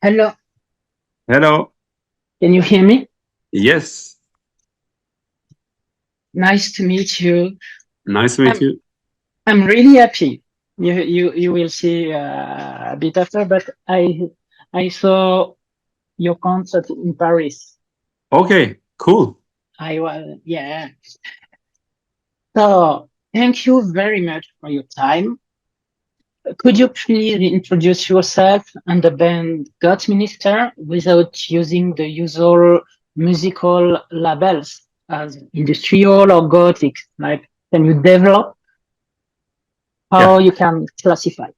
Hello, Hello. can you hear me? Yes. Nice to meet you. Nice to meet I'm you. I'm really happy. You will see a bit after, but I saw your concert in Paris. Okay, cool. I was yeah. So thank you very much for your time. Could you please introduce yourself and the band Gothminister without using the usual musical labels as industrial or gothic? Like, can you develop how Yeah. you can classify?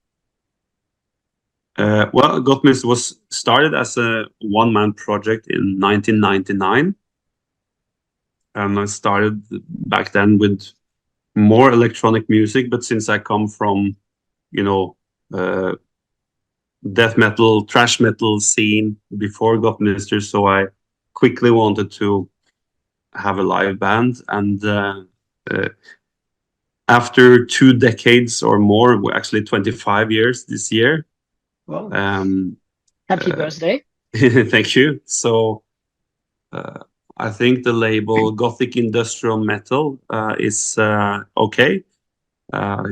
Well, Gothminister was started as a one-man project in 1999, and I started back then with more electronic music. But since I come from, you know, uh, death metal, thrash metal scene before Gothminister, so I quickly wanted to have a live band. And uh, after 2 decades or more, actually 25 years this year. Well, Um, happy uh, birthday. thank you. So uh, I think the label Gothic Industrial Metal is okay.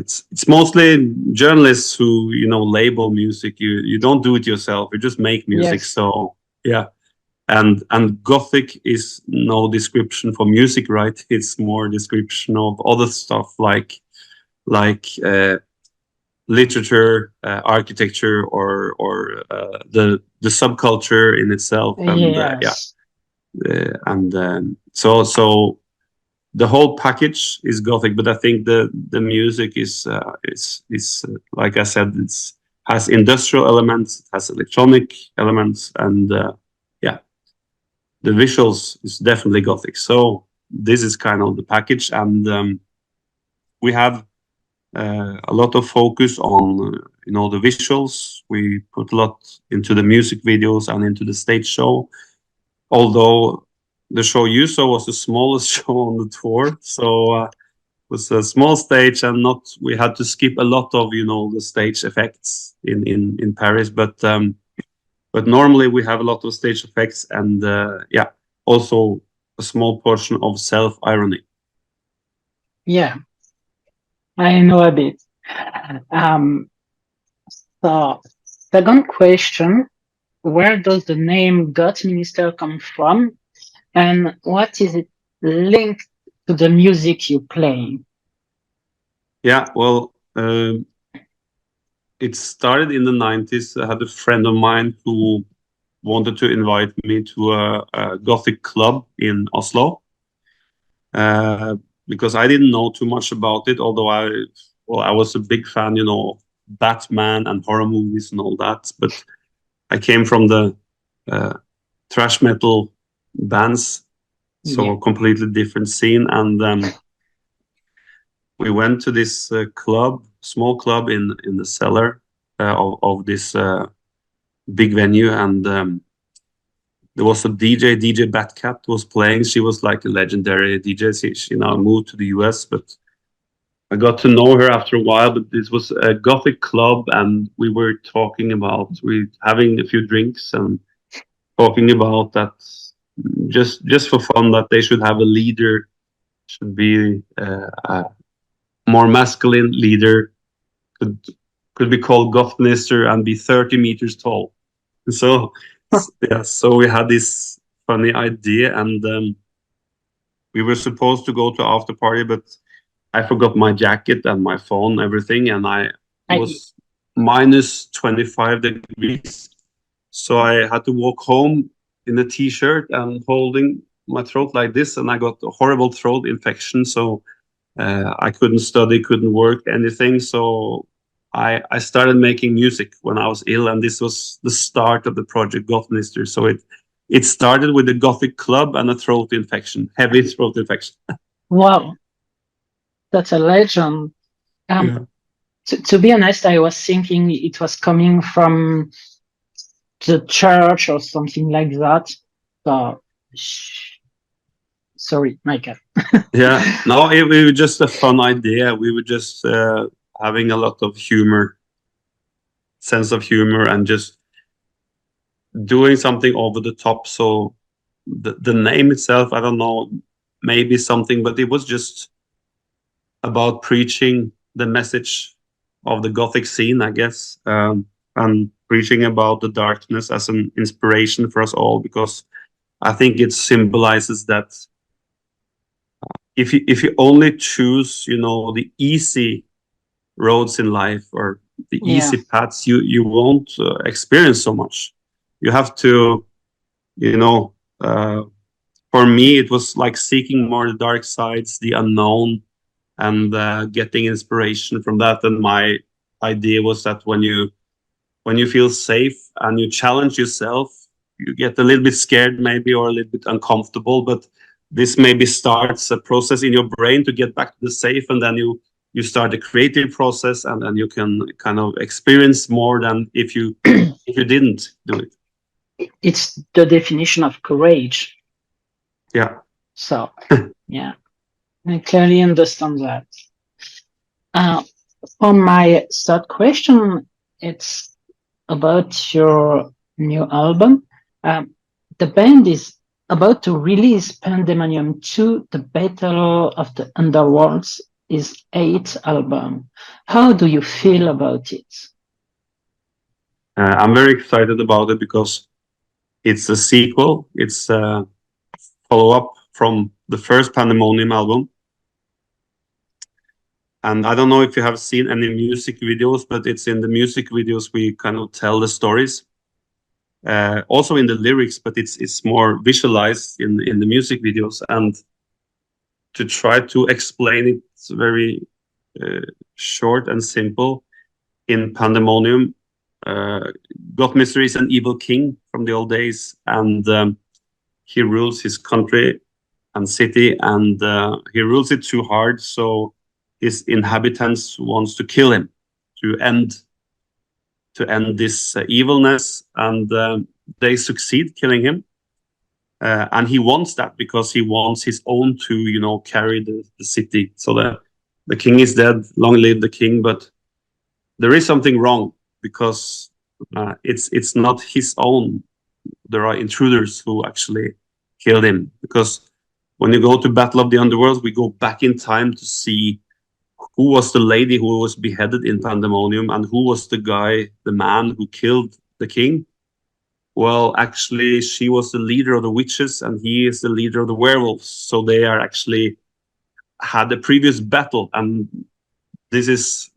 It's mostly journalists who label music. You don't do it yourself. You just make music. Yes. So yeah, and Gothic is no description for music, right? It's more description of other stuff like literature, architecture, or the subculture in itself, and yeah, Yes. and so the whole package is Gothic. But I think the music is like I said, it's has industrial elements, it has electronic elements, and yeah, the visuals is definitely Gothic. So this is kind of the package, and we have a lot of focus on the visuals. We put a lot into the music videos and into the stage show. Although the show you saw was the smallest show on the tour, so it was a small stage, and not we had to skip a lot of the stage effects in Paris. But normally we have a lot of stage effects, and yeah, also a small portion of self irony. Yeah, I know a bit. Um, so second question, where does the name Gottminister come from and what is it linked to the music you play? Yeah, well. It started in the 90s. I had a friend of mine who wanted to invite me to a Gothic club in Oslo, because I didn't know too much about it. Although I was a big fan, of Batman and horror movies and all that. But I came from the uh, thrash metal bands, so Yeah. a completely different scene. And we went to this club, small club in the cellar of this big venue, and there was a DJ Batcat was playing. She was like a legendary DJ. She now moved to the US, but I got to know her after a while. But this was a Gothic club, and we were talking about we having a few drinks and talking about that, just for fun, that they should have a leader, should be a more masculine leader, could could be called Gothminister and be 30 meters tall. So yeah, so we had this funny idea, and we were supposed to go to after party, but I forgot my jacket and my phone, everything, and I I, was minus 25 degrees. So I had to walk home in a t-shirt and holding my throat like this, and I got a horrible throat infection. So I couldn't study, couldn't work, anything. So I started making music when I was ill, and this was the start of the project Gothminister. So it started with a Gothic club and a throat infection, heavy throat infection. wow, that's a legend. Um, Yeah. to be honest, I was thinking it was coming from the church or something like that. So, sorry, Michael. Yeah, no, it was just a fun idea. We were just having a lot of humor, sense of humor, and just doing something over the top. So the name itself, I don't know, maybe something, but it was just about preaching the message of the Gothic scene, I guess, and preaching about the darkness as an inspiration for us all, because I think it symbolizes that if you only choose, the easy roads in life or the easy paths, you won't experience so much. You have to, for me, it was like seeking more the dark sides, the unknown, and getting inspiration from that. And my idea was that when you feel safe and you challenge yourself, you get a little bit scared maybe, or a little bit uncomfortable, but this maybe starts a process in your brain to get back to the safe, and then you start a creative process, and then you can kind of experience more than if you didn't do it. It's the definition of courage. Yeah. So yeah, I clearly understand that. For my third question, it's about your new album. The band is about to release Pandemonium 2, The Battle of the Underworlds, is 8th album. How do you feel about it? I'm very excited about it because it's a sequel. It's a follow-up from the first Pandemonium album. And I don't know if you have seen any music videos, but it's in the music videos we kind of tell the stories. Also in the lyrics, but it's more visualized in the music videos. And to try to explain it very short and simple, in Pandemonium, Gothminister is an evil king from the old days, and he rules his country and city, and he rules it too hard, so his inhabitants wants to kill him to end this evilness, and they succeed killing him. And he wants that because he wants his own to, carry the city. So the king is dead, long live the king, but there is something wrong because it's not his own. There are intruders who actually killed him, because when you go to Battle of the Underworld, we go back in time to see who was the lady who was beheaded in Pandemonium and who was the man who killed the king. Well, actually, she was the leader of the witches and he is the leader of the werewolves. So they are actually had a previous battle, and this is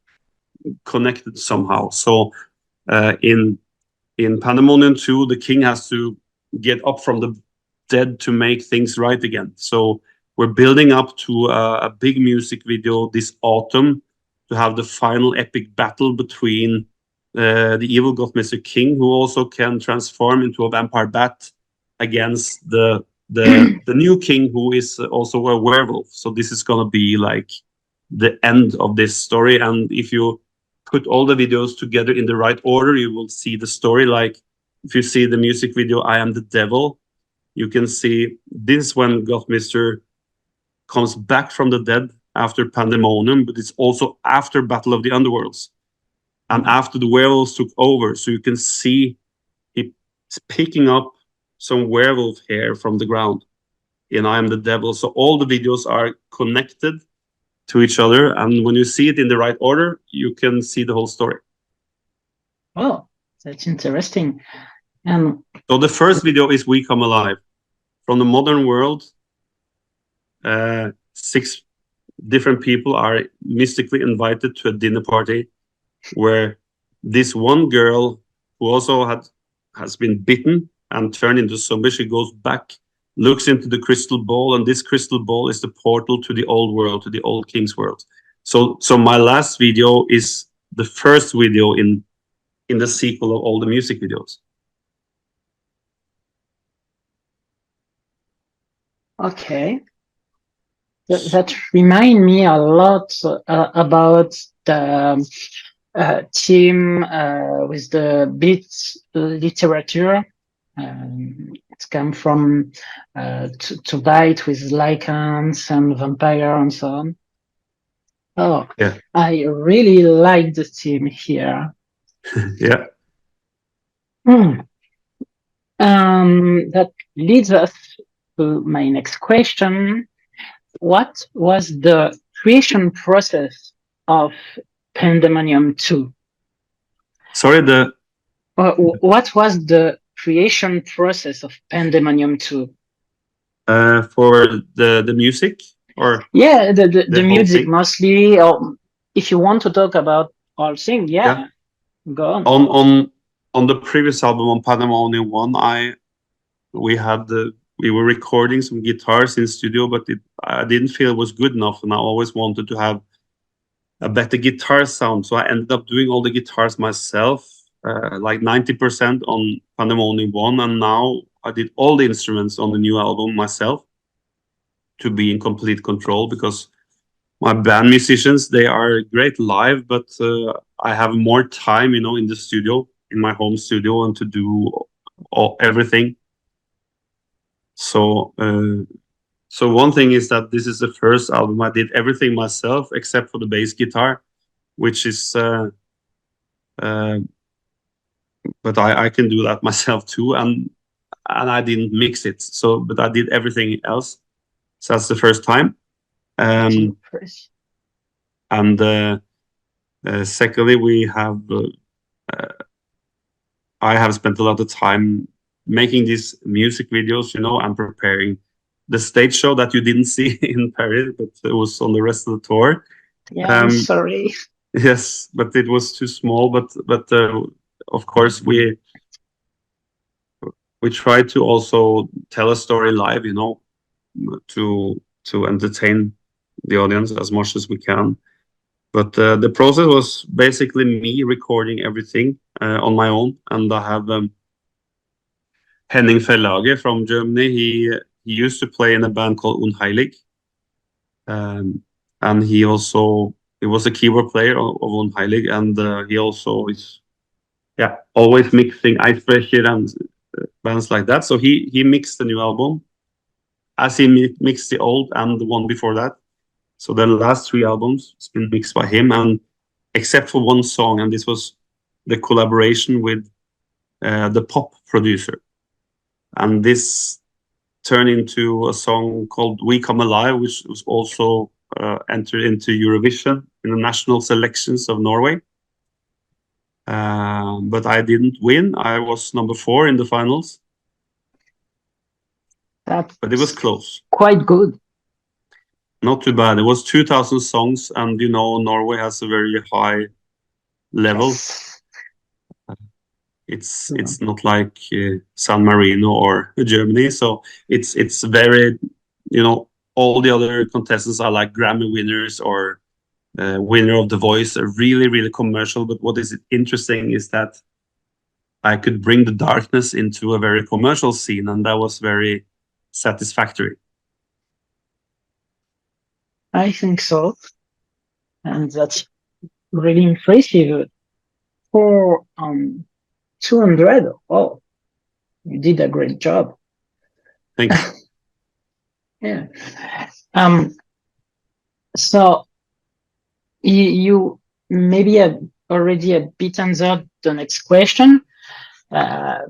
connected somehow. So in Pandemonium 2, the king has to get up from the dead to make things right again. So we're building up to a big music video this autumn to have the final epic battle between the evil Gothminister king, who also can transform into a vampire bat, against the new king, who is also a werewolf. So this is gonna be like the end of this story. And if you put all the videos together in the right order, you will see the story. Like if you see the music video I Am the Devil, you can see this when Gothminister comes back from the dead after Pandemonium, but it's also after Battle of the Underworlds and after the werewolves took over. So you can see he's picking up some werewolf hair from the ground in I Am the Devil. So all the videos are connected to each other, and when you see it in the right order, you can see the whole story. Oh, that's interesting. And so the first video is We Come Alive. From the modern world, 6 different people are mystically invited to a dinner party where this one girl, who also has been bitten and turned into zombie, she goes back, looks into the crystal ball, and this crystal ball is the portal to the old world, to the old king's world. So my last video is the first video in the sequel of all the music videos. Okay. That remind me a lot about the team with the beat literature. It's come from to fight with lycans and vampire and so on. Oh, yeah. I really like the team here. Yeah. That leads us to my next question. What was the creation process of Pandemonium 2? Sorry, the What was the creation process of Pandemonium 2? for the music or Yeah, the the whole music thing. mostly. Or if you want to talk about all things, Yeah. yeah, go on. On the previous album on Pandemonium 1, we were recording some guitars in studio, but I didn't feel it was good enough, and I always wanted to have a better guitar sound. So I ended up doing all the guitars myself, like 90% on Pandemonium 1, and now I did all the instruments on the new album myself to be in complete control, because my band musicians, they are great live, but I have more time, in the studio, in my home studio, and to do everything. So one thing is that this is the first album I did everything myself except for the bass guitar, which is uh, but I can do that myself too, and I didn't mix it. So, but I did everything else. So that's the first time. That's Um, impressive. and secondly, I have spent a lot of time making these music videos, and preparing the stage show that you didn't see in Paris, but it was on the rest of the tour. Yeah, I'm Um, sorry. yes, but it was too small. But of course we try to also tell a story live, to entertain the audience as much as we can. But the process was basically me recording everything on my own, and I have Henning Verlage from Germany. He used to play in a band called Unheilig, and he was a keyboard player of Unheilig, and he also is, yeah, always mixing Icebreaker and bands like that. So he mixed the new album as he mixed the old and the one before that. So the last three albums has been mixed by him, and except for one song, and this was the collaboration with the pop producer, and this turned into a song called "We Come Alive," which was also entered into Eurovision in the national selections of Norway. But I didn't win. I was number 4 in the finals, That's but it was close. quite good. Not too bad. It was 2,000 songs, and Norway has a very high level. Yes. It's not like San Marino or Germany, so it's very, all the other contestants are like Grammy winners or winner of The Voice, are really really commercial. But what is interesting is that I could bring the darkness into a very commercial scene, and that was very satisfactory. I think so. And that's really impressive. For 200. Oh, you did a great job. Thanks. Yeah. Um, so you maybe have already a bit answered the next question,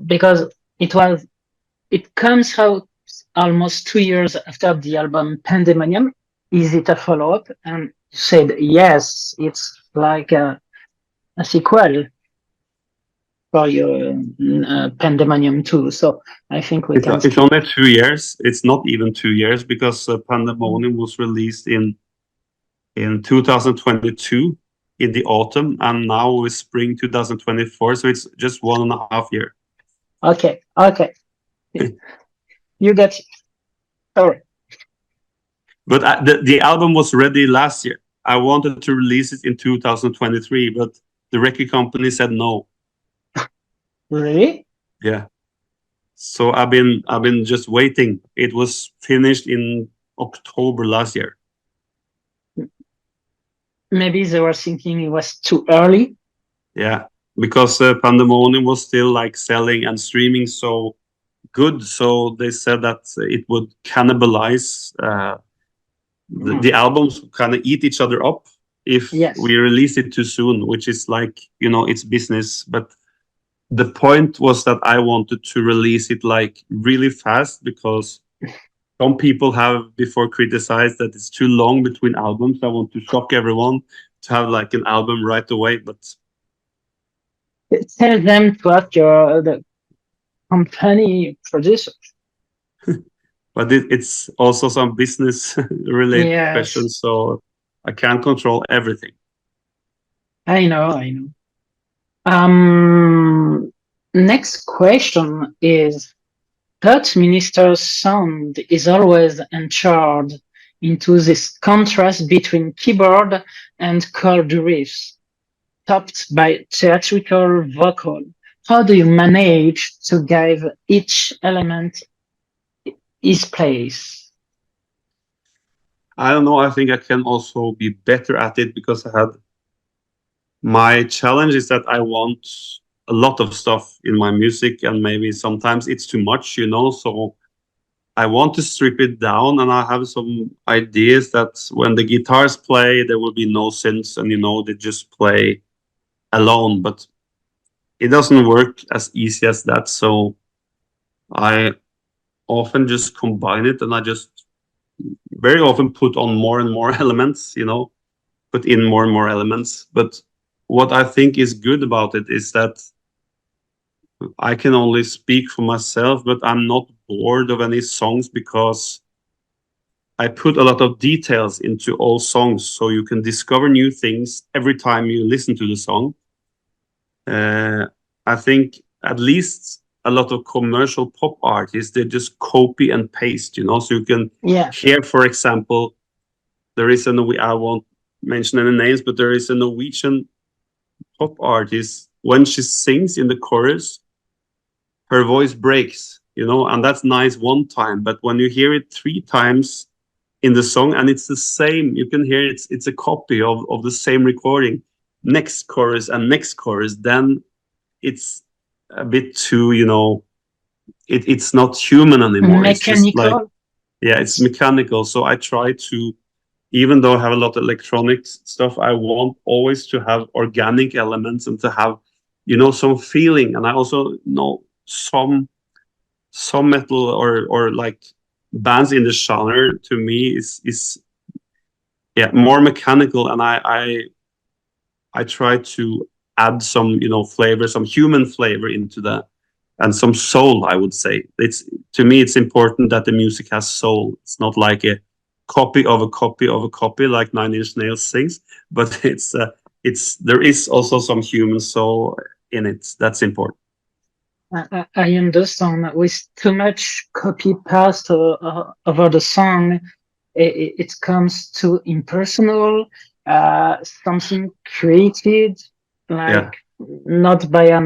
because it comes out almost 2 years after the album Pandemonium. Is it a follow-up? And you said yes, it's like a sequel for your Pandemonium 2. So I think we can It's skip. only 2 years. It's not even 2 years, because Pandemonium was released in 2022 in the autumn, and now is spring 2024. So it's just 1.5 years. Okay, okay. You got it. Sorry. But the album was ready last year. I wanted to release it in 2023, but the record company said no. Really? Yeah. So I've been just waiting. It was finished in October last year. Maybe they were thinking it was too early. Yeah, because Pandemonium was still like selling and streaming so good, so they said that it would cannibalize the albums, kind of eat each other up if Yes. we release it too soon, which is like, it's business. But the point was that I wanted to release it like really fast, because some people have before criticized that it's too long between albums. I want to shock everyone to have like an album right away, but Tell them to ask the company producer. it's also some business related Yes, questions, so I can't control everything. I know, I know. Um, Next question is, Gothminister's sound is always ensured into this contrast between keyboard and chord riffs, topped by theatrical vocal. How do you manage to give each element its place? I don't know. I think I can also be better at it, because I had my challenge is that I want a lot of stuff in my music, and maybe sometimes it's too much, So I want to strip it down, and I have some ideas that when the guitars play, there will be no synths, and they just play alone. But it doesn't work as easy as that. So I often just combine it, and I just very often put on more and more elements, put in more and more elements. But what I think is good about it is that I can only speak for myself, but I'm not bored of any songs, because I put a lot of details into all songs, so you can discover new things every time you listen to the song. Uh, I think at least a lot of commercial pop artists, they just copy and paste, so you can Yeah, hear, for example, there is I won't mention any names, but there is a Norwegian pop artist. When she sings in the chorus, her voice breaks, and that's nice one time. But when you hear it three times in the song, and it's the same, you can hear it's a copy of the same recording, next chorus and next chorus, then it's a bit too, it's not human anymore. It's just like, mechanical. yeah, it's mechanical. So I try to, even though I have a lot of electronic stuff, I want always to have organic elements, and to have, some feeling. And I also know some metal or like bands in the genre, to me, is yeah, more mechanical, and I try to add some, flavor, some human flavor into that, and some soul. I would say it's, to me, it's important that the music has soul. It's not like a copy of a copy of a copy, like Nine Inch Nails sings, but it's there is also some human soul in it. That's important. I understand. With too much copy paste over the song, it comes too impersonal, something created, Yeah, like not by a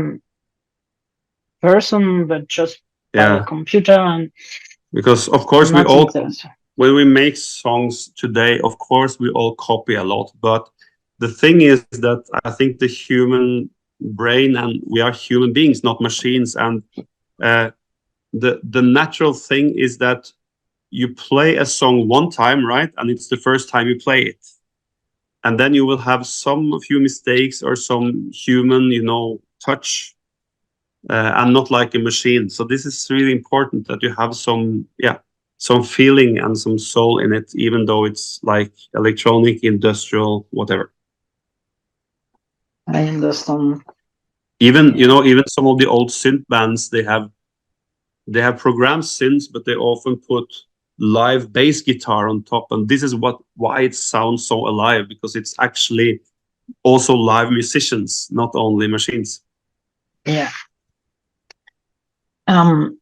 person, but just by a yeah. computer, and Because of course we not all, interesting. when we make songs today, of course we all copy a lot. But the thing is that I think the human brain, and we are human beings, not machines, and uh, the natural thing is that you play a song one time, right? And it's the first time you play it. And then you will have some few mistakes or some human, touch, and not like a machine. So this is really important, that you have some, yeah, some feeling and some soul in it, even though it's like electronic, industrial, whatever. I understand. Even, Yeah, even some of the old synth bands, they have programmed synths, but they often put live bass guitar on top, and this is why it sounds so alive, because it's actually also live musicians, not only machines. yeah. Um,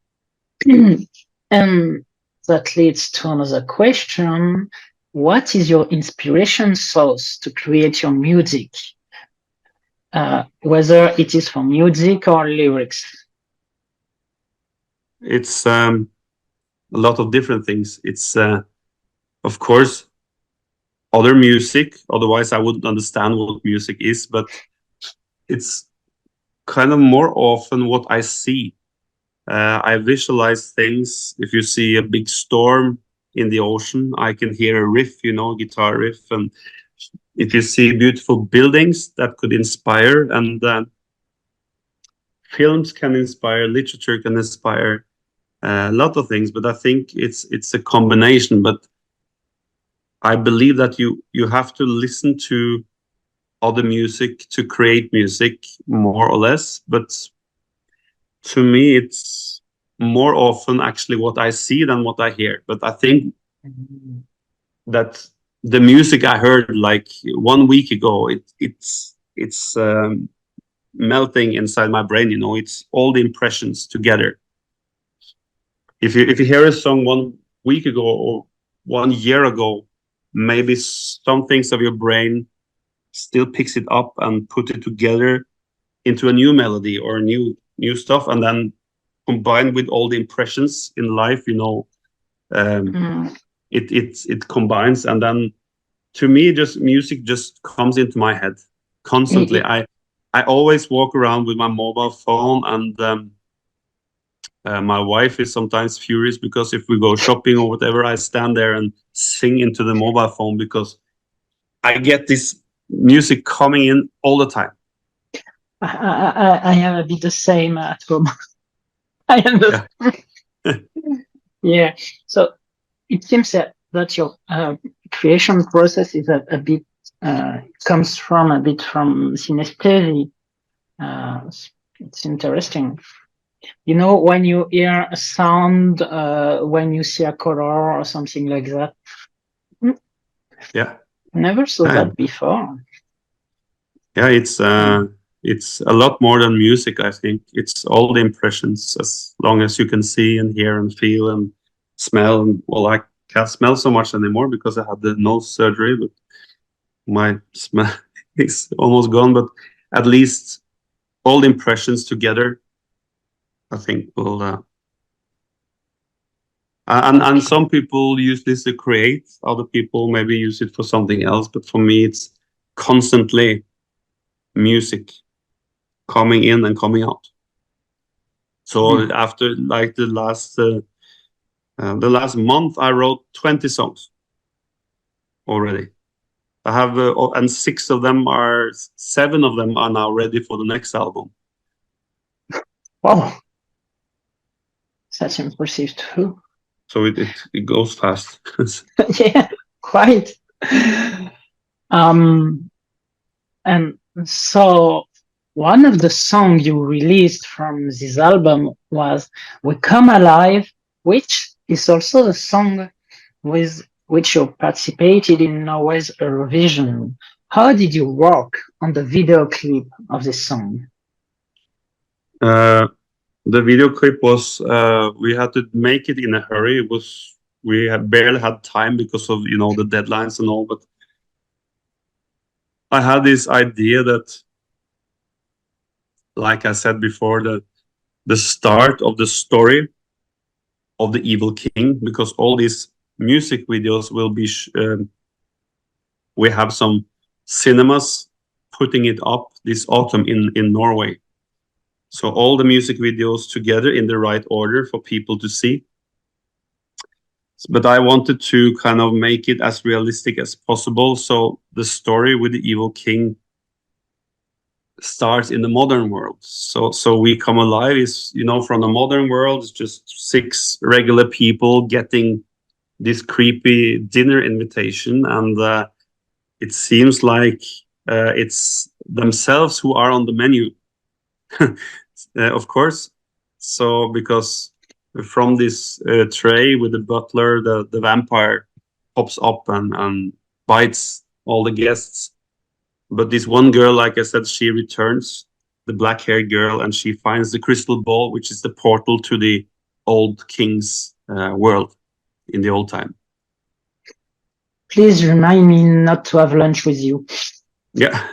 and that leads to another question. What is your inspiration source to create your music? Whether it is for music or lyrics. It's a lot of different things. It's of course other music, otherwise I wouldn't understand what music is. But it's kind of more often what I see. I visualize things. If you see a big storm in the ocean, I can hear a riff, guitar riff. And if you see beautiful buildings, that could inspire. And films can inspire, literature can inspire a lot of things, but I think it's a combination. But I believe that you have to listen to other music to create music, more or less. But to me, it's more often actually what I see than what I hear. But I think that the music I heard like 1 week ago, it's melting inside my brain. You know, it's all the impressions together. If you hear a song 1 week ago or 1 year ago, maybe some things of your brain still picks it up and put it together into a new melody or new stuff, and then combined with all the impressions in life, you know, it combines, and then to me, just music just comes into my head constantly. I always walk around with my mobile phone, and my wife is sometimes furious because if we go shopping or whatever, I stand there and sing into the mobile phone because I get this music coming in all the time. I have a bit the same at home. I understand. Yeah. So it seems that your creation process is a bit comes from a bit from synesthesia. It's interesting. You know, when you hear a sound, when you see a color or something like that. Yeah. Never saw that before. Yeah, it's a lot more than music, I think. It's all the impressions, as long as you can see and hear and feel and smell. And, well, I can't smell so much anymore because I had the nose surgery, but my smell is almost gone. But at least all the impressions together, I think, will... and some people use this to create. Other people maybe use it for something else. But for me, it's constantly music coming in and coming out. So after like the last month, I wrote 20 songs already. I have and 7 of them are now ready for the next album. Wow, that's impressive too. So it goes fast. Yeah, quite. And so one of the songs you released from this album was "We Come Alive," which is also the song with which you participated in Norway's Eurovision. How did you work on the video clip of this song? The video clip was we had to make it in a hurry. We had barely had time because of the deadlines and all. But I had this idea that, like I said before, that the start of the story of the evil king, because all these music videos will be we have some cinemas putting it up this autumn in Norway. So all the music videos together in the right order for people to see. But I wanted to kind of make it as realistic as possible. So the story with the evil king starts in the modern world. So We Come Alive is, from the modern world, it's just 6 regular people getting this creepy dinner invitation, and it seems like it's themselves who are on the menu. Of course. So because from this tray with the butler, the vampire pops up and bites all the guests. But this one girl, like I said, she returns, the black-haired girl, and she finds the crystal ball, which is the portal to the old king's world in the old time. Please remind me not to have lunch with you. Yeah.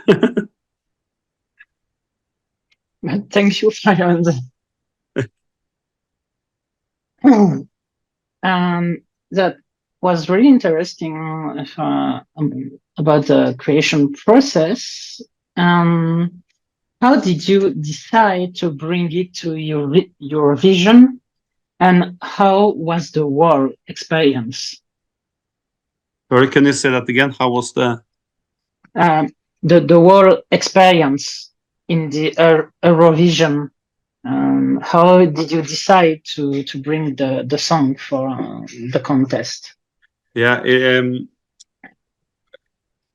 Thank you for your answer. That was really interesting about the creation process. How did you decide to bring it to your vision, and how was the whole experience? Sorry, can you say that again? How was the whole experience in the Eurovision? How did you decide to bring the song for the contest? Yeah,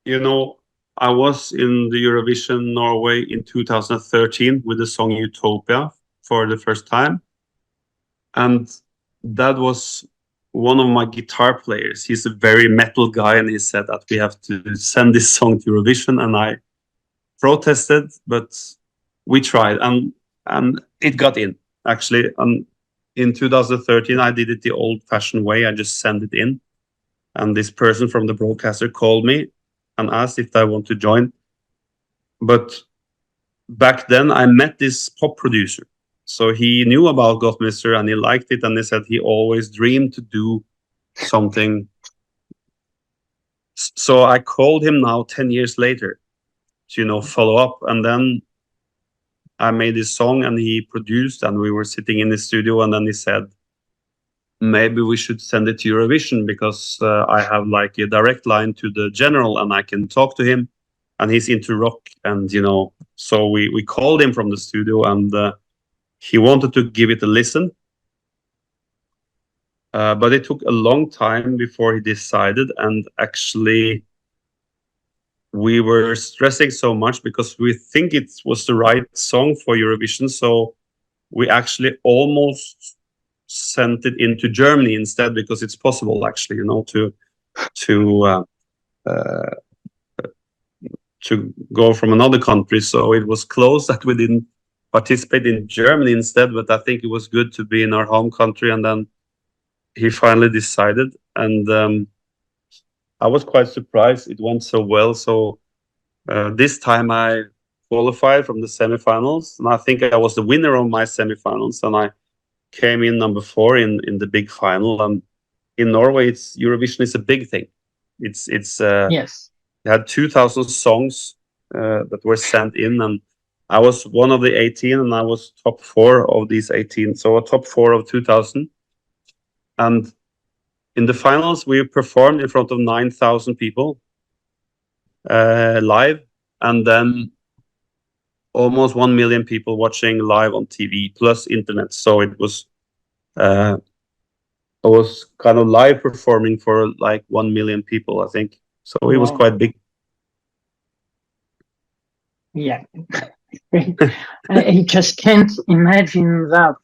you know, I was in the Eurovision Norway in 2013 with the song Utopia for the first time. And that was one of my guitar players. He's a very metal guy, and he said that we have to send this song to Eurovision. And I protested, but we tried, and it got in actually. And in 2013, I did it the old-fashioned way. I just sent it in, and this person from the broadcaster called me and asked if I want to join. But back then, I met this pop producer, so he knew about Gothminister and he liked it, and he said he always dreamed to do something. So I called him now 10 years later to follow up, and then I made this song and he produced, and we were sitting in the studio, and then he said maybe we should send it to Eurovision because I have like a direct line to the general and I can talk to him, and he's into rock, and so we called him from the studio, and he wanted to give it a listen, but it took a long time before he decided. And actually we were stressing so much because we think it was the right song for Eurovision, so we actually almost sent it into Germany instead, because it's possible actually, to uh, to go from another country. So it was close that we didn't participate in Germany instead, but I think it was good to be in our home country. And then he finally decided, and I was quite surprised it went so well. So this time I qualified from the semifinals, and I think I was the winner of my semifinals, and I came in number 4 in the big final. And in Norway, Eurovision is a big thing. It's Yes. They had 2,000 songs that were sent in, and I was one of the 18, and I was top 4 of these 18, so a top 4 of 2,000. And in the finals, we performed in front of 9,000 people live, and then almost 1 million people watching live on TV plus internet. So it was I was kind of live performing for like 1 million people, I think. So it was Wow. quite big. Yeah. I just can't imagine that.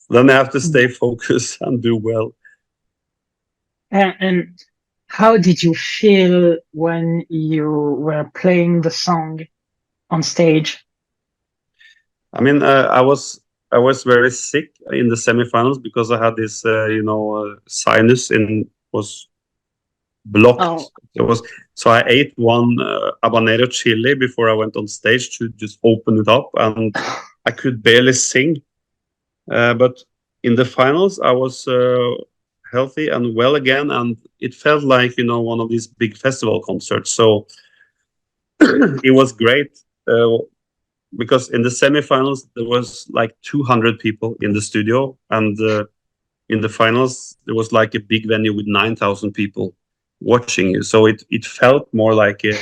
Then I have to stay focused and do well. And how did you feel when you were playing the song on stage? I mean, I was very sick in the semifinals because I had this, sinus was blocked. Oh, So I ate one habanero chili before I went on stage to just open it up, and I could barely sing. But in the finals, I was healthy and well again, and it felt like one of these big festival concerts. So it was great. Because in the semifinals there was like 200 people in the studio, and in the finals there was like a big venue with 9,000 people watching you. So it felt more like a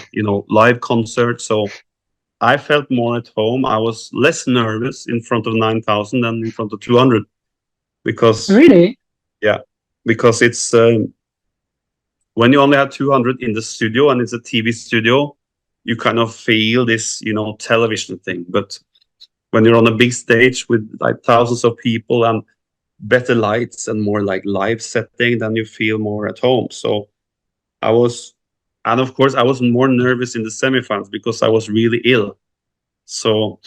live concert. So I felt more at home. I was less nervous in front of 9,000 than in front of 200, because really? yeah, because it's when you only have 200 in the studio and it's a TV studio, you kind of feel this television thing. But when you're on a big stage with like thousands of people and better lights and more like live setting, then you feel more at home. So I was, and of course I was more nervous in the semifinals because I was really ill. So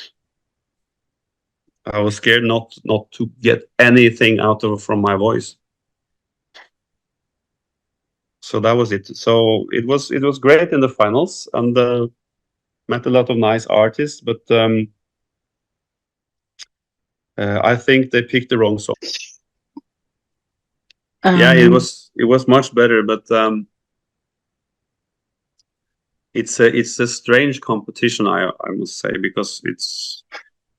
I was scared not to get anything out of from my voice. So that was it. So it was great in the finals, and met a lot of nice artists, but I think they picked the wrong song. Yeah, it Um, was much better, but it's a strange competition, I must say, because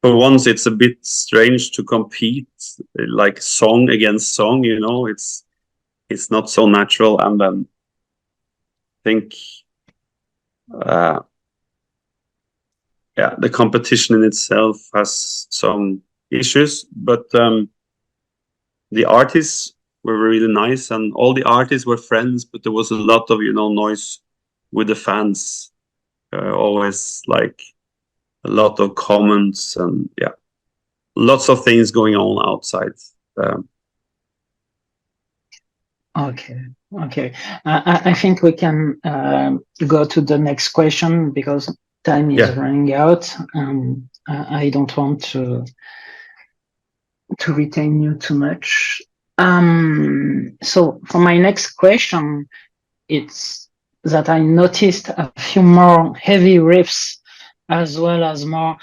for once it's a bit strange to compete like song against song. It's not so natural, and I think uh, yeah, the competition in itself has some issues, but the artists were really nice, and all the artists were friends. But there was a lot of noise with the fans. Always like a lot of comments and yeah, lots of things going on outside. Um, Okay, okay. I think we can go to the next question because time is yeah, running out. I don't want to retain you too much. So for my next question, it's that I noticed a few more heavy riffs as well as more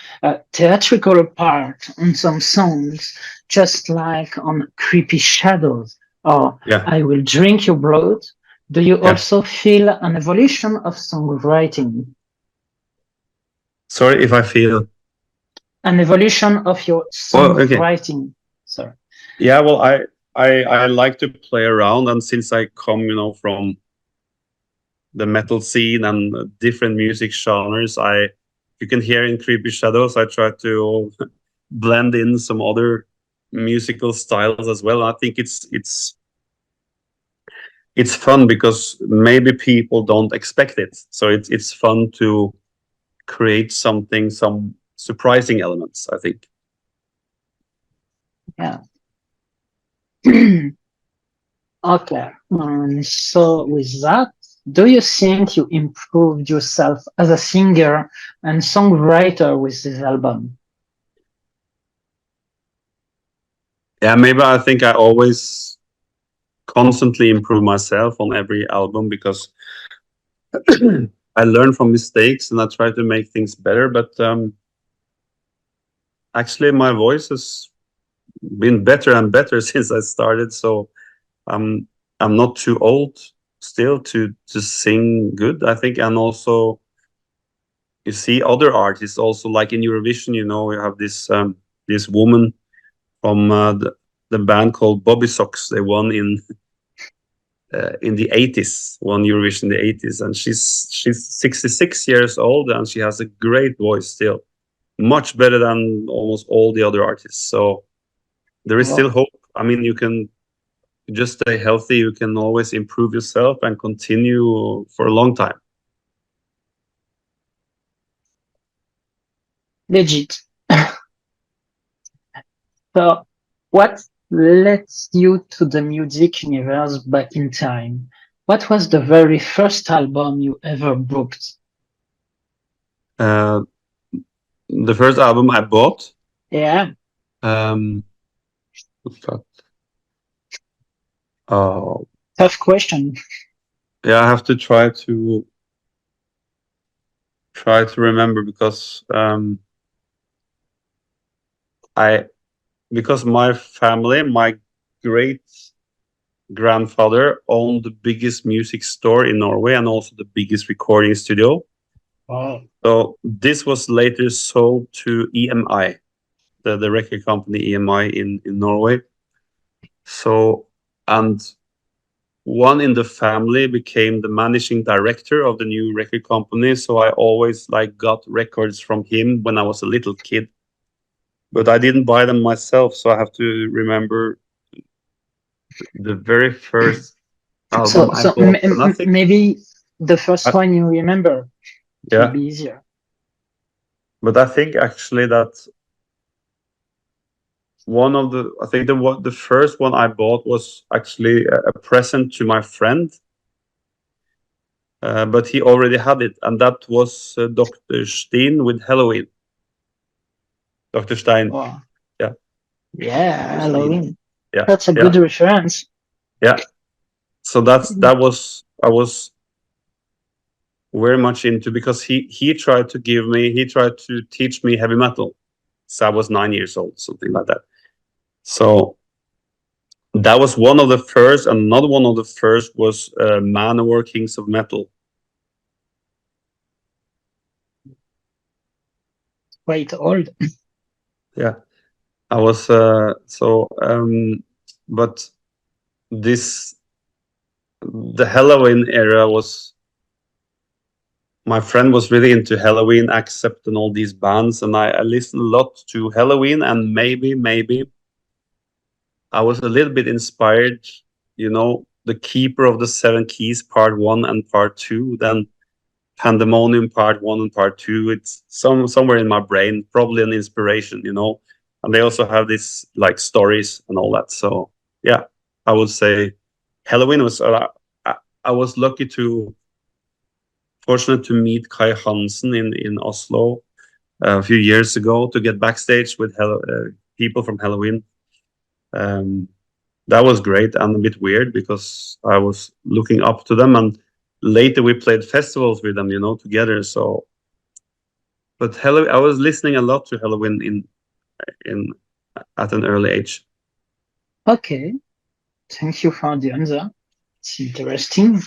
theatrical part on some songs, just like on Creepy Shadows or yeah, I Will Drink Your Blood. Do you yeah. also feel an evolution of songwriting? Sorry if I feel. An evolution of your Oh, okay. songwriting? Sorry. Yeah, well, I like to play around, and since I come, from the metal scene and different music genres, you can hear in Creepy Shadows, I try to blend in some other musical styles as well. I think it's fun because maybe people don't expect it, so it's fun to create something, some surprising elements, I think. Yeah. Okay. So with that, do you think you improved yourself as a singer and songwriter with this album? Yeah, maybe I think I always constantly improve myself on every album because I learn from mistakes and I try to make things better. But actually, my voice has been better and better since I started. So I'm I'm not too old still to sing good, I think. And also, you see other artists also like in Eurovision. You have this woman from the band called Bobby Sox. They won in the 80s, won Eurovision in the 80s, and she's 66 years old and she has a great voice still, much better than almost all the other artists. So there is still Oh, hope. I mean, you can just stay healthy, you can always improve yourself and continue for a long time. legit. So what led you to the music universe back in time? What was the very first album you ever booked? Uh, the first album I bought, Yeah, um, what's that? Oh, tough question. yeah, I have to try to remember because I because my family, my great grandfather owned the biggest music store in Norway and also the biggest recording studio. Oh, So this was later sold to EMI, the record company EMI in Norway. So, and one in the family became the managing director of the new record company. So I always like got records from him when I was a little kid, but I didn't buy them myself. So I have to remember the very first album so I bought, and I think, maybe the first I, one you remember. It will yeah, be easier. but I think actually that I think the first one I bought was actually a present to my friend, but he already had it, and that was Dr. Steen with Halloween. Dr. Stein, Oh, yeah, yeah, Dr. Steen, Halloween. yeah, That's a yeah, good reference. yeah. So that was I was very much into because he tried to teach me heavy metal. So I was 9 years old, something like that. So that was one of the first, and another one of the first was Manowar Kings of Metal. Quite old. Yeah, I was but this the Halloween era was my friend was really into Halloween, Accept, and all these bands, and I listened a lot to Halloween, and maybe I was a little bit inspired. The Keeper of the Seven Keys, Part One and Part Two, then Pandemonium Part One and Part Two. It's somewhere in my brain, probably an inspiration. And they also have these like stories and all that. So yeah, I would say Halloween was. I was fortunate to meet Kai Hansen in Oslo a few years ago to get backstage with people from Halloween. Um, that was great and a bit weird because I was looking up to them, and later we played festivals with them, together. So, but Halloween, I was listening a lot to Halloween in at an early age. Okay, thank you for the answer. It's interesting.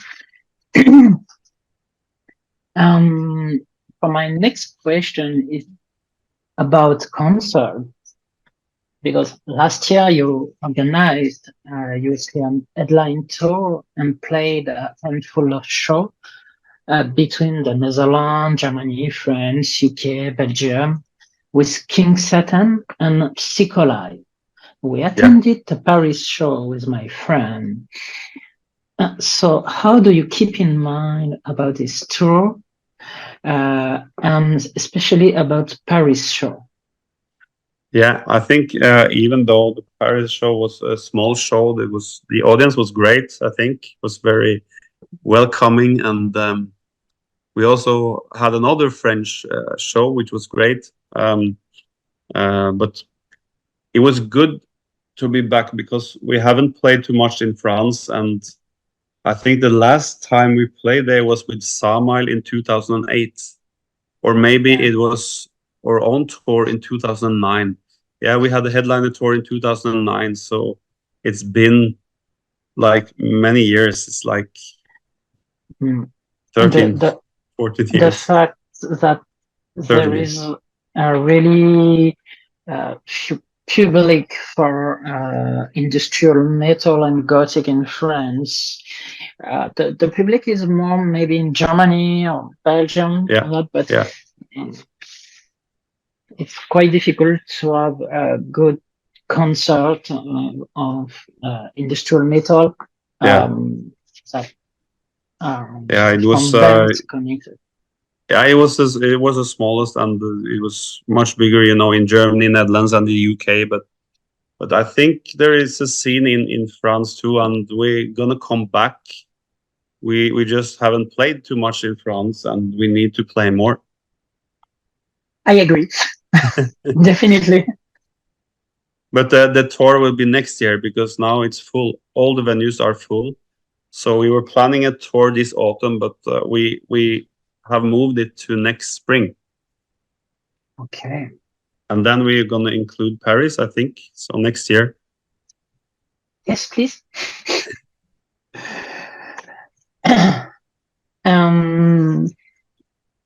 For my next question is about concert, because last year you organized USCM headline tour and played a handful of shows between the Netherlands, Germany, France, UK, Belgium, with King Satan and Psycholive. We attended the Paris show with my friend. So how do you keep in mind about this tour, and especially about Paris show? Yeah, I think even though the Paris show was a small show, the audience was great. I think it was very welcoming, and we also had another French show which was great. But it was good to be back because we haven't played too much in France, and I think the last time we played there was with Samael in 2008, or maybe it was our own tour in 2009. Yeah, we had a headliner tour in 2009, so it's been like many years. It's like 13, 14 years. The fact that there is a really public for industrial metal and gothic in France. The public is more maybe in Germany or Belgium, but it's quite difficult to have a good concert of industrial metal. It was connected. Yeah, it was the smallest, and it was much bigger, in Germany, Netherlands, and the UK. But I think there is a scene in France too, and we're gonna come back. We just haven't played too much in France, and we need to play more. I agree, definitely. But the tour will be next year because now it's full. All the venues are full. So we were planning a tour this autumn, but we have moved it to next spring. Okay. And then we're gonna include Paris, I think. So next year. Yes, please.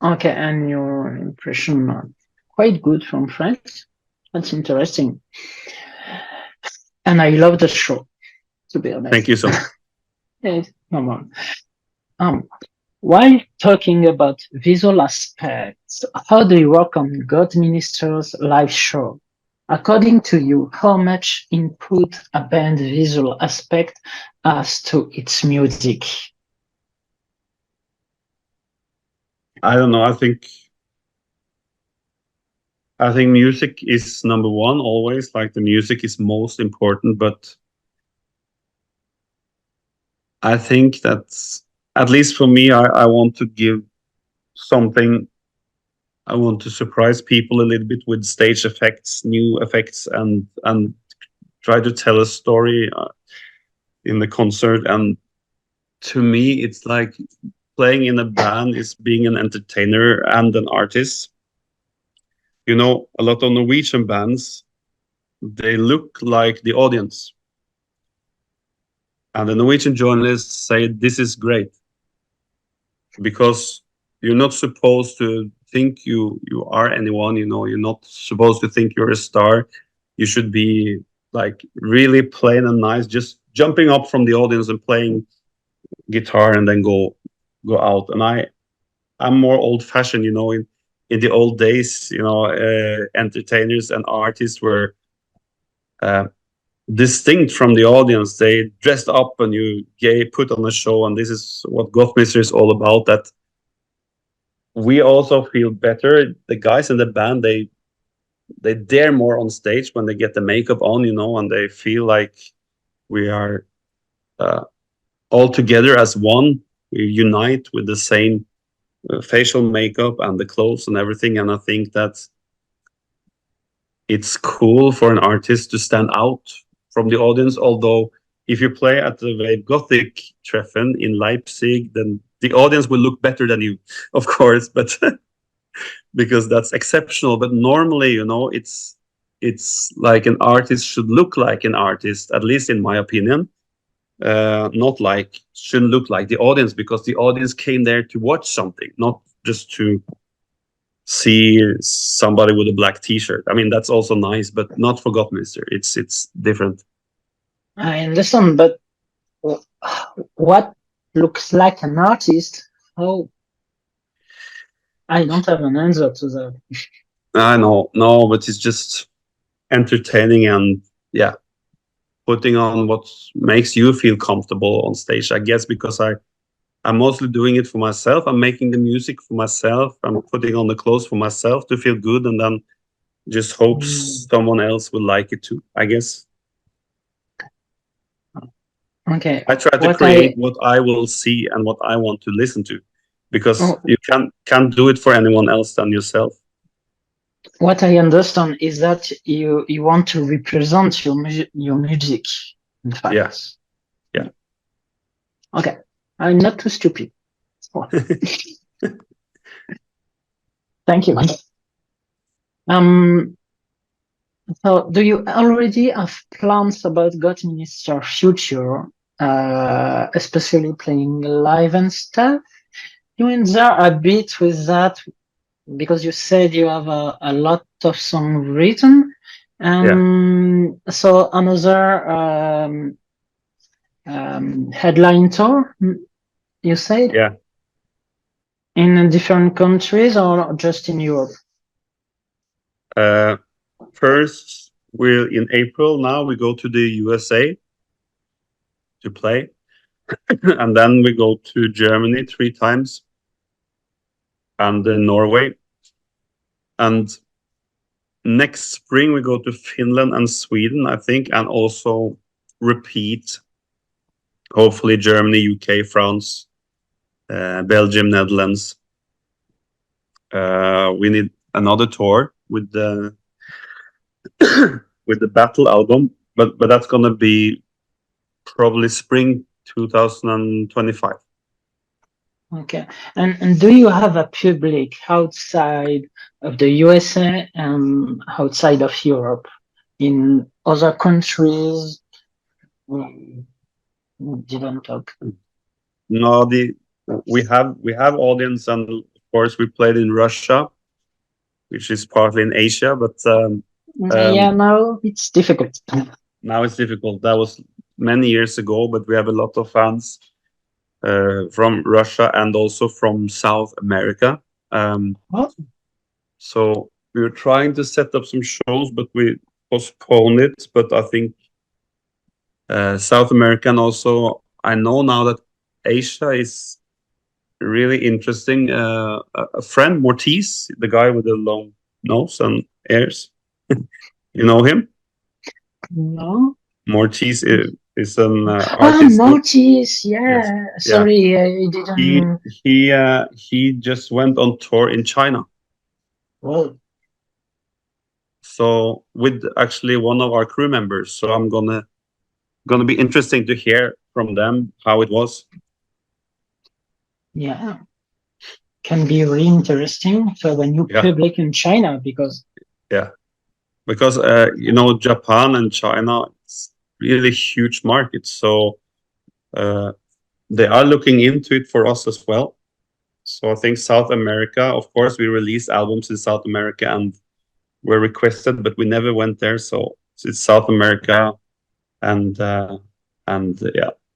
Okay, and your impression are quite good from France. That's interesting. And I love the show, to be honest. Thank you so much. Yes, come on. While talking about visual aspects, how do you work on Gothminister's live show? According to you, how much input a band visual aspect has to its music? I don't know. I think music is number one always. Like the music is most important, but I think that's, at least for me, I want to give something. I want to surprise people a little bit with stage effects, new effects, and try to tell a story in the concert. And to me, it's like playing in a band is being an entertainer and an artist. A lot of Norwegian bands, they look like the audience. And the Norwegian journalists say this is great because you're not supposed to think you are anyone. You're not supposed to think you're a star. You should be like really plain and nice, just jumping up from the audience and playing guitar and then go out. And I'm more old fashioned, in the old days, entertainers and artists were uh, distinct from the audience. They dressed up and put on a show, and this is what Gothminister is all about. That we also feel better. The guys in the band, they dare more on stage when they get the makeup on, and they feel like we are uh, all together as one. We unite with the same facial makeup and the clothes and everything. And I think that it's cool for an artist to stand out from the audience. Although if you play at the Wave Gothic Treffen in Leipzig, then the audience will look better than you, of course, but because that's exceptional. But normally, it's like an artist should look like an artist, at least in my opinion. Not like shouldn't look like the audience, because the audience came there to watch something, not just to see somebody with a black T-shirt. I mean, that's also nice, but not for Gothminister. It's different. I understand, but what looks like an artist? Oh, I don't have an answer to that. I know, no, but it's just entertaining and yeah, putting on what makes you feel comfortable on stage. I guess because I'm mostly doing it for myself. I'm making the music for myself. I'm putting on the clothes for myself to feel good, and then just hopes someone else will like it too, I guess. Okay. I try to create what I will see and what I want to listen to, because you can't do it for anyone else than yourself. What I understand is that you want to represent your music. In fact. Yes. Yeah. Okay. I'm not too stupid. Thank you. So do you already have plans about Gothminister future, especially playing live and stuff? You answer a bit with that, because you said you have a lot of songs written. So another headline tour, you said? Yeah. In different countries or just in Europe? First, we're in April now. We go to the USA to play, and then we go to Germany 3 times, and then Norway. And next spring we go to Finland and Sweden, I think, and also repeat. Hopefully, Germany, UK, France, Belgium, Netherlands. We need another tour with the with the Battle album, but that's gonna be probably spring 2025. Okay. And do you have a public outside of the USA and outside of Europe, in other countries? Didn't talk. No, we have audience, and of course we played in Russia, which is partly in Asia, but Yeah, now it's difficult. now it's difficult. That was many years ago, but we have a lot of fans from Russia and also from South America. So we were trying to set up some shows, but we postponed it. But I think South America, and also I know now that Asia is really interesting. A friend, Mortis, the guy with the long nose and ears. You know him? No. Mortis is an artist. Mortis, yeah. Yes. Sorry, I didn't. He just went on tour in China. Well. So with actually one of our crew members. So I'm gonna be interesting to hear from them how it was. Yeah, can be really interesting for the new public in China, because Japan and China, it's really huge markets, so they are looking into it for us as well. So I think South America, of course, we released albums in South America and were requested, but we never went there. So it's South America and the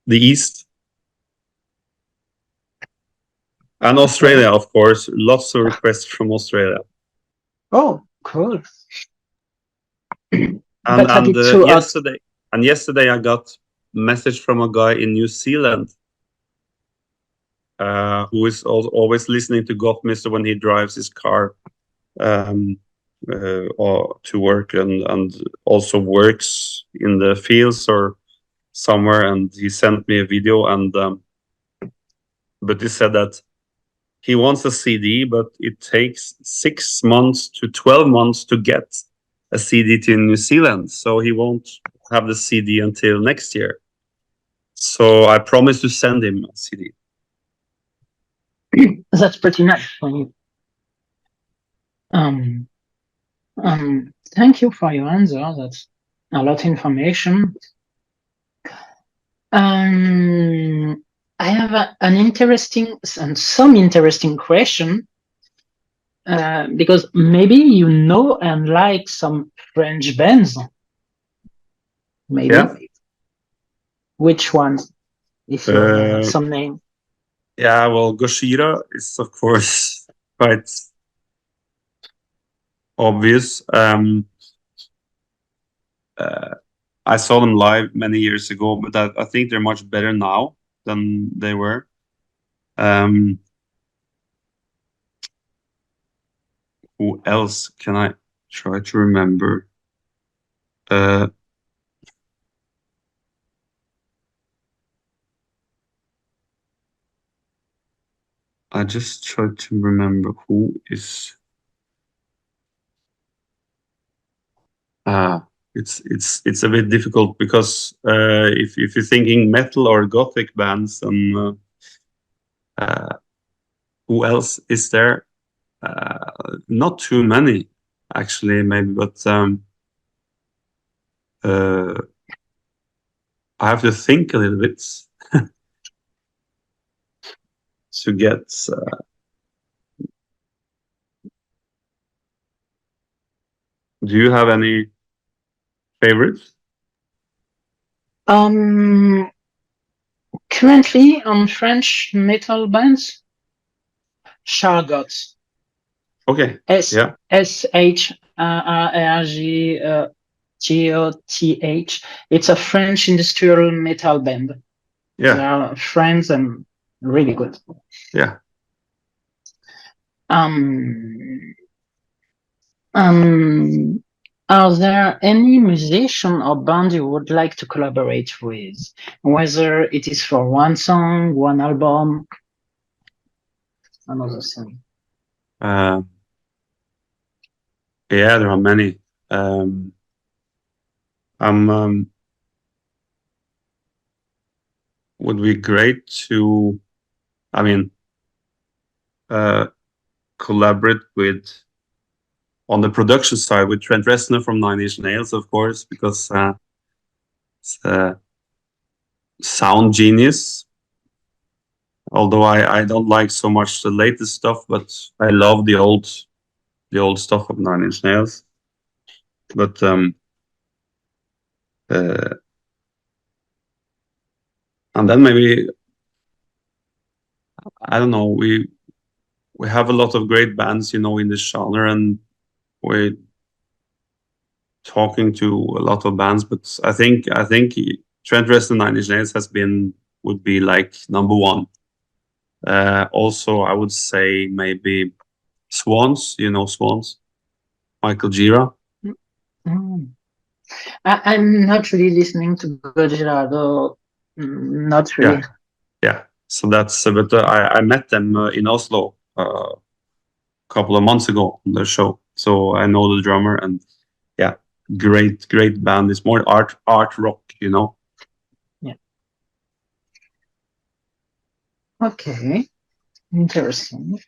East. And Australia, of course, lots of requests from Australia. Oh, cool. And But too yesterday I got a message from a guy in New Zealand who is always listening to Gothminister when he drives his car or to work and also works in the fields or somewhere. And he sent me a video but he said that he wants a CD, but it takes 6 months to 12 months to get a CD to New Zealand. So he won't have the CD until next year. So I promised to send him a CD. That's pretty nice for you. Thank you for your answer. That's a lot of information. I have an interesting and some interesting question because maybe you know and like some French bands. Maybe. Yeah. Which ones? If you have some name. Yeah, well, Gojira is of course quite obvious. I saw them live many years ago, but I think they're much better now than they were. Who else can I try to remember? I just try to remember who is. It's a bit difficult because if you're thinking metal or gothic bands, and who else is there? Not too many, actually, maybe, but I have to think a little bit to get. Do you have any favorites? Currently on French metal bands, Chargots. Okay. SHRRGGOTH. It's a French industrial metal band. Yeah. They are friends and really good. Yeah. Are there any musician or band you would like to collaborate with? Whether it is for one song, one album, another thing. Yeah, there are many. Would be great to, collaborate with on the production side with Trent Reznor from Nine Inch Nails, of course, because it's a sound genius. Although I don't like so much the latest stuff, but I love the old stuff of Nine Inch Nails. But and then maybe I don't know. We have a lot of great bands, in this genre, and we're talking to a lot of bands. But I think Trent Reznor Nine Inch Nails would be like number one. Also, I would say maybe Swans. Swans, Michael Gira. I'm not really listening to Gojira, though. Not really. Yeah. So that's. But I met them in Oslo a couple of months ago on their show, so I know the drummer, and yeah, great band. It's more art rock, Yeah. Okay. Interesting.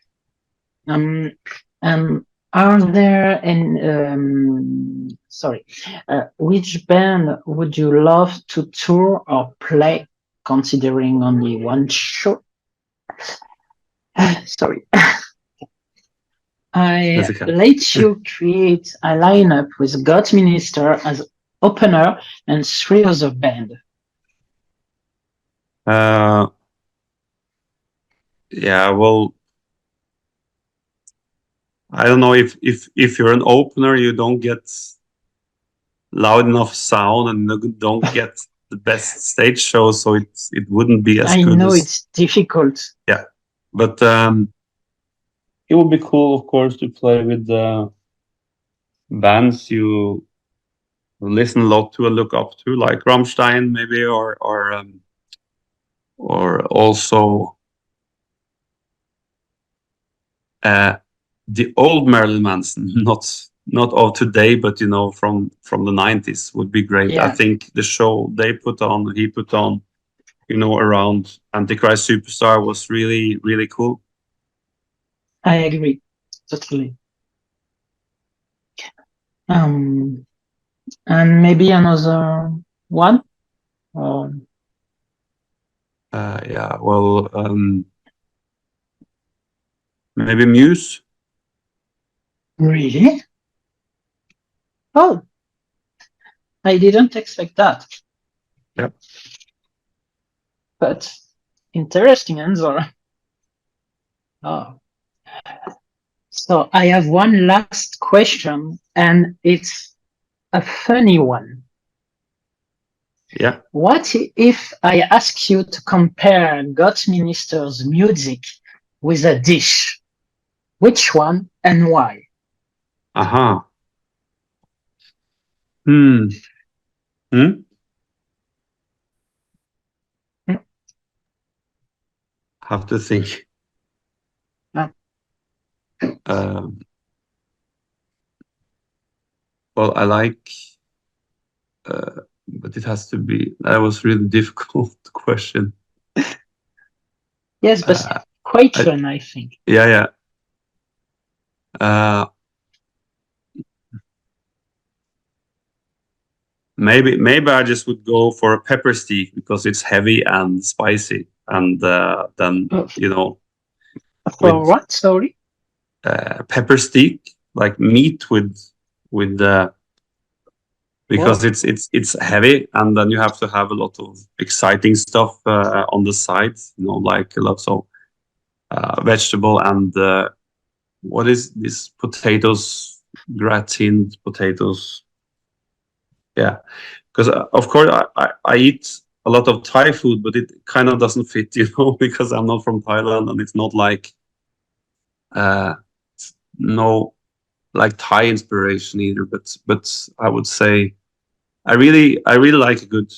Are there any? Which band would you love to tour or play, considering only one show? Sorry. I let you create a lineup with Gothminister as opener and 3 other bands. Yeah, well, I don't know if you're an opener, you don't get loud enough sound and you don't get the best stage show, so it wouldn't be as I good know as, it's difficult. yeah. But it would be cool, of course, to play with bands you listen a lot to and look up to, like Rammstein maybe, or also the old Marilyn Manson, not of today, but you know, from the 90s would be great. Yeah. I think the show he put on, you know, around Antichrist Superstar was really, really cool. I agree, totally. And maybe another one. Yeah, well, maybe Muse. Really? Oh, I didn't expect that. Yep. But interesting answer. Oh. So I have one last question, and it's a funny one. Yeah. What if I ask you to compare Gothminister's music with a dish? Which one and why? Aha. Hmm. Have to think. Well, I like, but it has to be. That was really difficult question. Yes, but quite fun, I think. Yeah, yeah. Maybe I just would go for a pepper steak because it's heavy and spicy, and then you know. For what? Sorry. Pepper steak, like meat with because it's heavy, and then you have to have a lot of exciting stuff on the side, you know, like lots of vegetable and what is this, potatoes, gratined potatoes. Yeah, because of course I eat a lot of Thai food, but it kind of doesn't fit, you know, because I'm not from Thailand, and it's not like no like Thai inspiration either. But I would say I really like a good,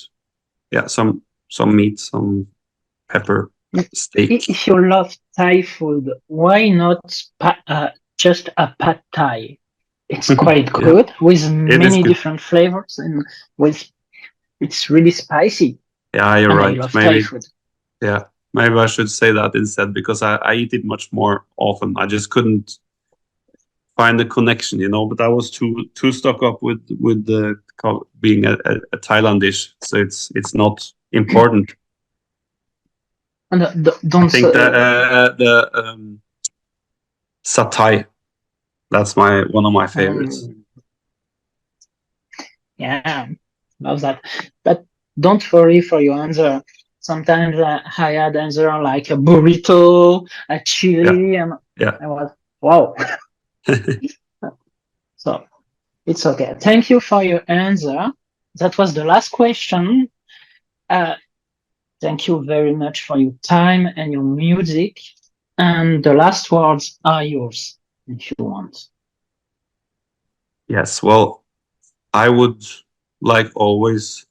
yeah, some meat, some pepper steak. If you love Thai food, why not just a pad Thai? It's quite good with many different flavors, and it's really spicy. Yeah, you're right. I love Maybe. Thai food. Yeah, maybe I should say that instead, because I eat it much more often. I just couldn't find the connection, you know. But I was too stuck up with the being a Thailand dish, so it's not important. And don't I think the satay, that's one of my favorites. Yeah, love that. But don't worry for your answer. Sometimes I had answer like a burrito, a chili, and I was wow. So it's okay. Thank you for your answer. That was the last question. Thank you very much for your time and your music. And the last words are yours, if you want. Yes, well, I would, like always,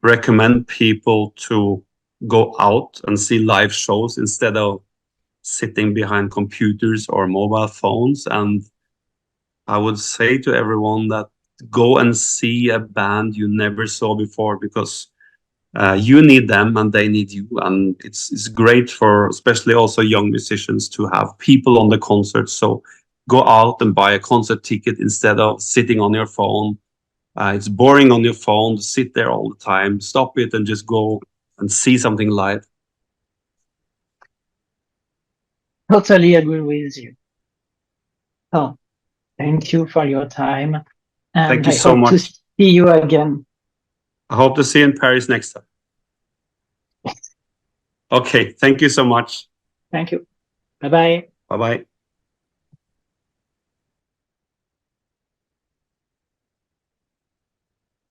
recommend people to go out and see live shows instead of sitting behind computers or mobile phones. And I would say to everyone that go and see a band you never saw before, because you need them and they need you, and it's great for especially also young musicians to have people on the concert. So go out and buy a concert ticket instead of sitting on your phone. It's boring on your phone to sit there all the time. Stop it and just go and see something live. Totally agree with you. So thank you for your time, and Thank you I so hope to much. see you again. I hope to see you in Paris next time. Okay, thank you so much. Thank you. Bye-bye. Bye-bye.